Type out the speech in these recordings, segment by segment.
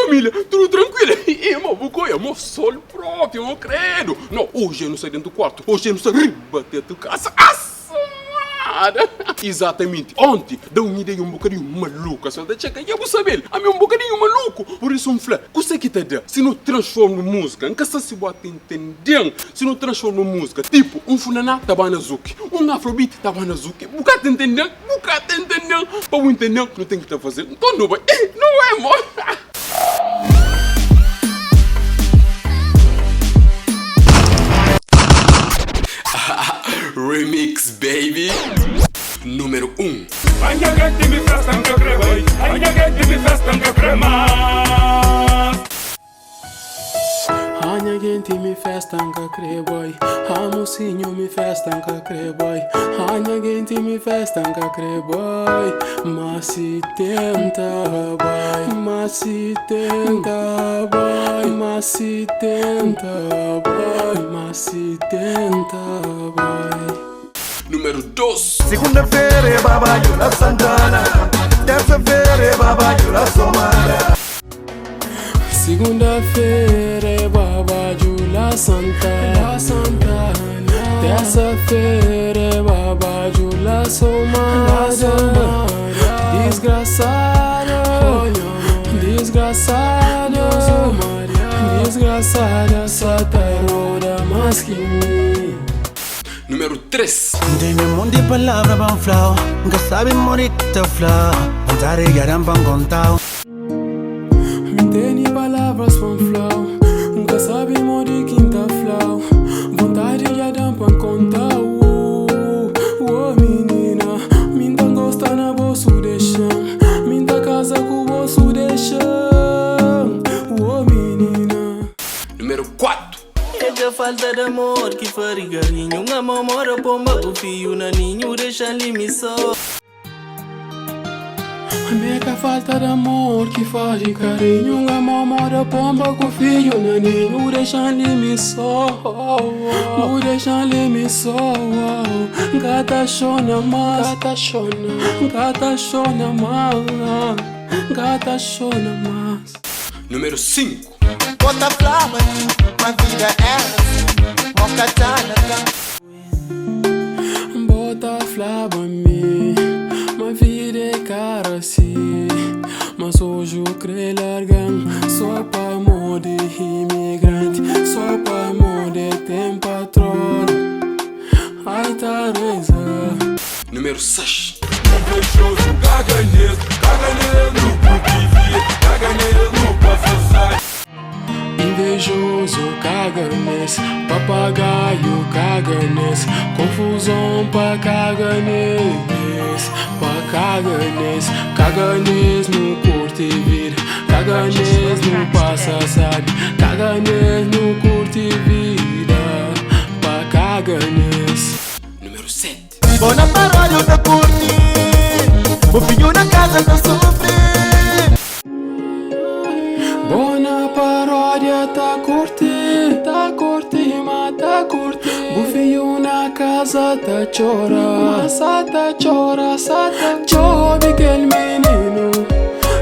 família, tudo tranquilo. E meu buco é meu sol próprio, eu credo. Não, hoje eu não saio dentro do quarto, hoje eu não saio ribater do casa. Exatamente, ontem deu uma ideia um bocadinho maluca, só da checa, eu vou saber, a mim um bocadinho maluco, por isso um flá, o que te dá, se não transforma em música, nunca se bota entendendo, se não transforma em música, tipo, um funaná tava na zuki, um afrobeat tava na zuki, bocado entendendo, para o entender, não tem que estar fazendo, então não vai, não é, amor. Remix, baby. Número 1. Hanha gente me festan ka creboy, hamusinho me festan ka creboy, hanha gente me festan ka creboy, mas se tenta boy, mas se tenta boy, mas se tenta boy, mas se tenta boy. Número 2. Segunda-feira é babaio na Santana, terça-feira é babaio na Somara. Segunda-feira é babaio la Santana, terça-feira é babaio la Somara. Desgraçada, desgraçada, desgraçada, satarora mais que mim. Número 3. Tem um monte de palavras bem flau, nunca sabe morir tão flau, não tá ligado para contar. Tem palavras from flow, nunca sabe morir quinta flow. Vontade de dar pra contar. Oh menina, minha gosta na bolsa de chão, minha casa com o bolso de chão. Oh menina. Número 4. É a falta de amor que faria carinho, uma mamora pomba o fio na ninho deixa-lhe me só. Nega falta de amor que faz de carinho, uma mamora pomba com filho na ninho, deixa-lhe me só, deixa-lhe me só. Gata chona mais, gata chona mais, gata chona mais. Número 5. Bota flama, uma vida é assim, moca tana. Bota flama em mim, uma vida é cara assim, mas hoje eu creio largando, só para amor de imigrante, só para amor de tem patrão. Ai tá reza. Número 6. Invejoso caganês, papagaio caganês, confusão pra caganês, pra caganês, caganês no curte vida, caganês no passa sabe, caganês no curte vida, pra caganês. Número 7. Bona paródia da curtir, o filho na casa tá sofrendo. Bona paródia tá curti, mas tá curti. O filho na casa tá chora, mas tá chora, chove aquele menino,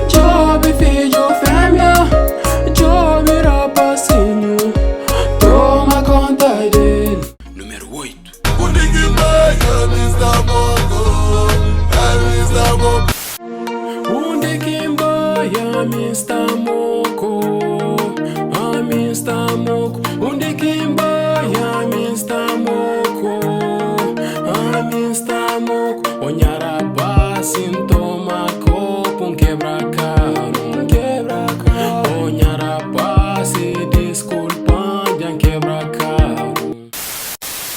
chove filho fêmea, chove rapazinho, toma conta dele. Número 8. Onde quem vai a mim está moco, a mim está moco. Onde quem vai a mim está moco, a mim está moco. Onharabá sintoma copo, quebra-caro, quebra-caro. Onharabá se desculpando, quebra-caro.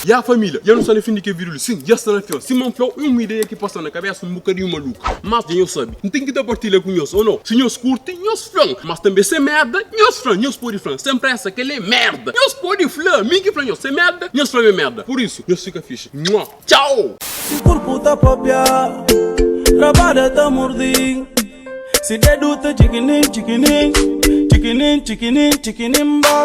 E a família, eu não sei nem que virou sim, já está na fila. Se não for uma ideia que passa na cabeça um bocadinho maluco, mas eu sabe, não tem que dar partilha com nós ou não. Se nós curtem, nós flan, mas também se merda, nós flan, nós pode flan. Sempre essa que ele é merda. Nós pode flan, minha flan, nós se merda, nós flan é merda. Por isso, nós fica fixe. Tchau! Se o corpo tá papiar, trabalha tá mordido. Se dedo tá chiquinim, chiquinim, chiquinim, chiquinim, chiquinim, boss.